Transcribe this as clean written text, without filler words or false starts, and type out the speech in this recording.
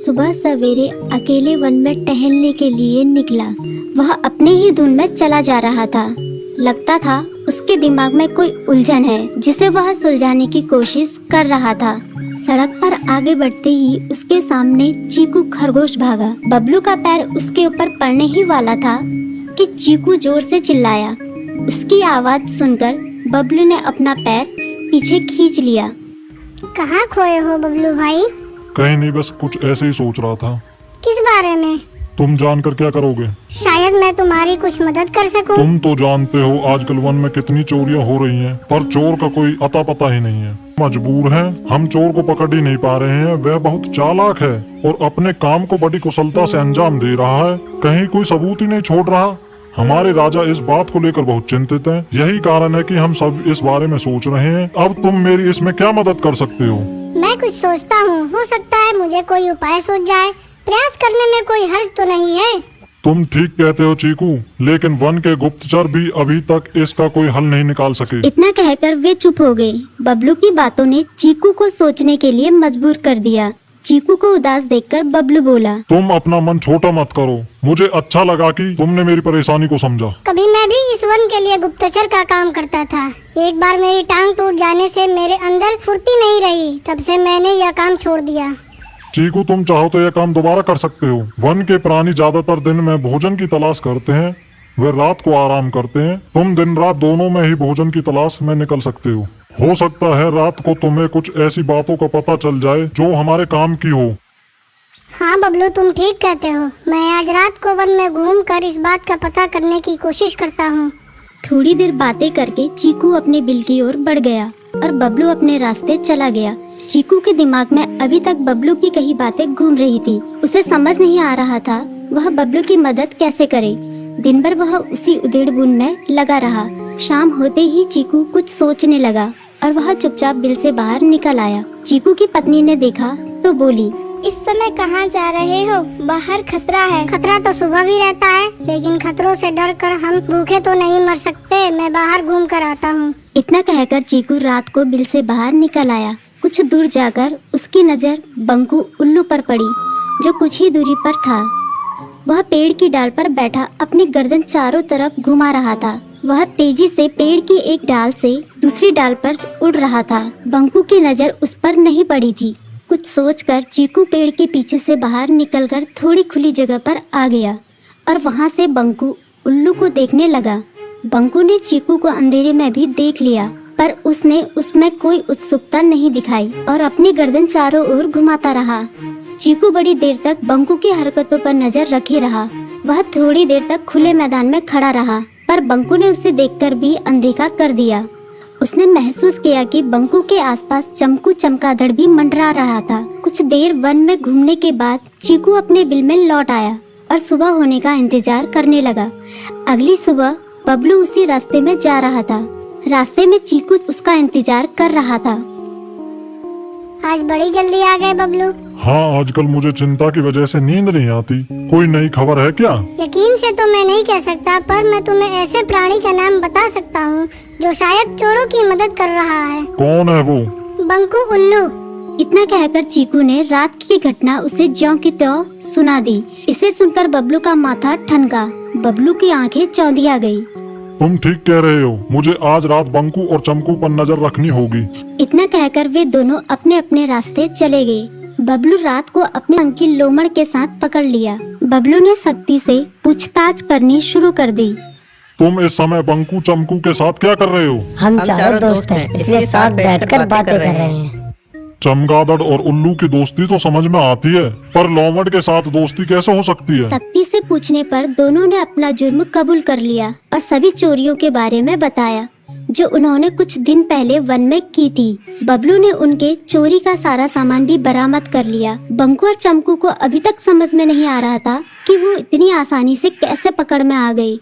सुबह सवेरे अकेले वन में टहलने के लिए निकला। वह अपने ही धुन में चला जा रहा था। लगता था उसके दिमाग में कोई उलझन है जिसे वह सुलझाने की कोशिश कर रहा था। सड़क पर आगे बढ़ते ही उसके सामने चीकू खरगोश भागा। बबलू का पैर उसके ऊपर पड़ने ही वाला था कि चीकू जोर से चिल्लाया। उसकी आवाज सुनकर बबलू ने अपना पैर पीछे खींच लिया। कहाँ खोए हो बबलू भाई? कहीं नहीं, बस कुछ ऐसे ही सोच रहा था। किस बारे में? तुम जानकर क्या करोगे? शायद मैं तुम्हारी कुछ मदद कर सकूं। तुम तो जानते हो आजकल वन में कितनी चोरियां हो रही हैं, पर चोर का कोई अता पता ही नहीं है। मजबूर हैं, हम चोर को पकड़ ही नहीं पा रहे हैं। वह बहुत चालाक है और अपने काम को बड़ी कुशलता से अंजाम दे रहा है, कहीं कोई सबूत ही नहीं छोड़ रहा। हमारे राजा इस बात को लेकर बहुत चिंतित हैं। यही कारण है कि हम सब इस बारे में सोच रहे हैं। अब तुम मेरी इसमें क्या मदद कर सकते हो? मैं कुछ सोचता हूँ, हो सकता है मुझे कोई उपाय सूझ जाए। प्रयास करने में कोई हर्ज तो नहीं है। तुम ठीक कहते हो चीकू, लेकिन वन के गुप्तचर भी अभी तक इसका कोई हल नहीं निकाल सके। इतना कहकर वे चुप हो गए। बबलू की बातों ने चीकू को सोचने के लिए मजबूर कर दिया। चीकू को उदास देखकर बबलू बोला, तुम अपना मन छोटा मत करो। मुझे अच्छा लगा कि तुमने मेरी परेशानी को समझा। कभी मैं भी इस वन के लिए गुप्तचर का काम करता था। एक बार मेरी टांग टूट जाने से मेरे अंदर फुर्ती नहीं रही, तब से मैंने यह काम छोड़ दिया। चीकू, तुम चाहो तो यह काम दोबारा कर सकते हो। वन के प्राणी ज्यादातर दिन में भोजन की तलाश करते हैं, वे रात को आराम करते हैं। तुम दिन रात दोनों में ही भोजन की तलाश में निकल सकते हो सकता है रात को तुम्हें कुछ ऐसी बातों का पता चल जाए जो हमारे काम की हो। हाँ बबलू, तुम ठीक कहते हो। मैं आज रात को वन में घूमकर इस बात का पता करने की कोशिश करता हूँ। थोड़ी देर बातें करके चीकू अपने बिल की ओर बढ़ गया और बबलू अपने रास्ते चला गया। चीकू के दिमाग में अभी तक बबलू की कही बातें घूम रही थी। उसे समझ नहीं आ रहा था वह बबलू की मदद कैसे करे। दिन भर वह उसी उधेड़-बुन में लगा रहा। शाम होते ही चीकू कुछ सोचने लगा और वह चुपचाप बिल से बाहर निकल आया। चीकू की पत्नी ने देखा तो बोली, इस समय कहाँ जा रहे हो? बाहर खतरा है। खतरा तो सुबह भी रहता है, लेकिन खतरों से डर कर हम भूखे तो नहीं मर सकते। मैं बाहर घूम कर आता हूँ। इतना कहकर चीकू रात को बिल से बाहर निकल आया। कुछ दूर जाकर उसकी नजर बंकू उल्लू पर पड़ी, जो कुछ ही दूरी पर था। वह पेड़ की डाल पर बैठा अपनी गर्दन चारों तरफ घुमा रहा था। वह तेजी से पेड़ की एक डाल से दूसरी डाल पर उड़ रहा था। बंकू की नजर उस पर नहीं पड़ी थी। कुछ सोचकर चीकू पेड़ के पीछे से बाहर निकलकर थोड़ी खुली जगह पर आ गया और वहां से बंकू उल्लू को देखने लगा। बंकू ने चीकू को अंधेरे में भी देख लिया, पर उसने उसमें कोई उत्सुकता नहीं दिखाई और अपनी गर्दन चारों ओर घुमाता रहा। चीकू बड़ी देर तक बंकू की हरकतों पर नजर रखे रहा। वह थोड़ी देर तक खुले मैदान में खड़ा रहा, पर बंकू ने उसे देखकर भी अनदेखा कर दिया। उसने महसूस किया कि बंकू के आसपास चमकू चमगादड़ भी मंडरा रहा था। कुछ देर वन में घूमने के बाद चीकू अपने बिल में लौट आया और सुबह होने का इंतजार करने लगा। अगली सुबह बबलू उसी रास्ते में जा रहा था। रास्ते में चीकू उसका इंतजार कर रहा था। आज बड़ी जल्दी आ गए बबलू। हाँ, आजकल मुझे चिंता की वजह से नींद नहीं आती। कोई नई खबर है क्या? यकीन से तो मैं नहीं कह सकता, पर मैं तुम्हें ऐसे प्राणी का नाम बता सकता हूँ जो शायद चोरों की मदद कर रहा है। कौन है वो? बंकू उल्लू। इतना कहकर चीकू ने रात की घटना उसे ज्यों की त्यों सुना दी। इसे सुनकर बबलू का माथा ठनका। बबलू की आंखें चौंधिया गई। तुम ठीक कह रहे हो, मुझे आज रात बंकू और चमकू पर नजर रखनी होगी। इतना कहकर वे दोनों अपने अपने रास्ते चले गए। बबलू रात को अपने अंक की लोमड़ के साथ पकड़ लिया। बबलू ने सख्ती से पूछताछ करनी शुरू कर दी। तुम इस समय बंकू चमकू के साथ क्या कर रहे हो? हम चारों दोस्त हैं, इसलिए साथ बैठकर बातें कर रहे हैं। चमगादड़ और उल्लू की दोस्ती तो समझ में आती है, पर लोमड़ के साथ दोस्ती कैसे हो सकती है? सख्ती से पूछने पर दोनों ने अपना जुर्म कबूल कर लिया और सभी चोरियों के बारे में बताया जो उन्होंने कुछ दिन पहले वन में की थी। बबलू ने उनके चोरी का सारा सामान भी बरामद कर लिया। बंकू और चमकू को अभी तक समझ में नहीं आ रहा था कि वो इतनी आसानी से कैसे पकड़ में आ गई।